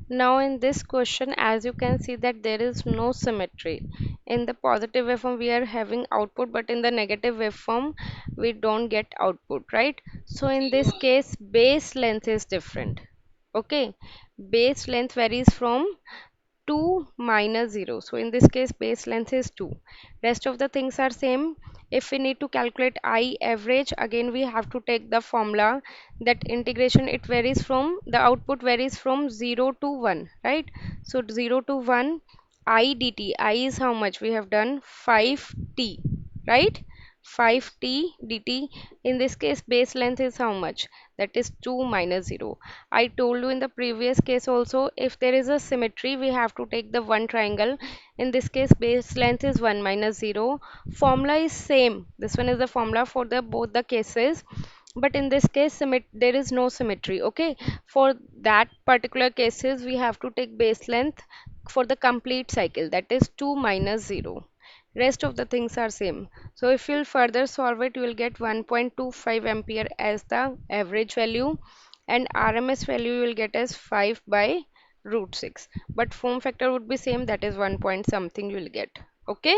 Now in this question, as you can see that there is no symmetry. In the positive waveform we are having output, but in the negative waveform we don't get output, right? So in this case base length is different. Okay, base length varies from 2 minus 0. So in this case base length is 2. Rest of the things are same. If we need to calculate I average, again we have to take the formula that integration, it varies from the output varies from 0 to 1, right? So 0 to 1 I dt, I is how much we have done 5t, right? 5t dt. In this case base length is how much? That is 2 minus 0. I told you in the previous case also, if there is a symmetry we have to take the one triangle. In this case base length is 1 minus 0. Formula is same. This one is the formula for the both the cases, but in this case there is no symmetry. Okay, for that particular cases we have to take base length for the complete cycle, that is 2 minus 0. Rest of the things are same. So if you'll further solve it, you will get 1.25 ampere as the average value, and RMS value you will get as 5 by root 6. But form factor would be same, that is 1 point something you will get. Okay.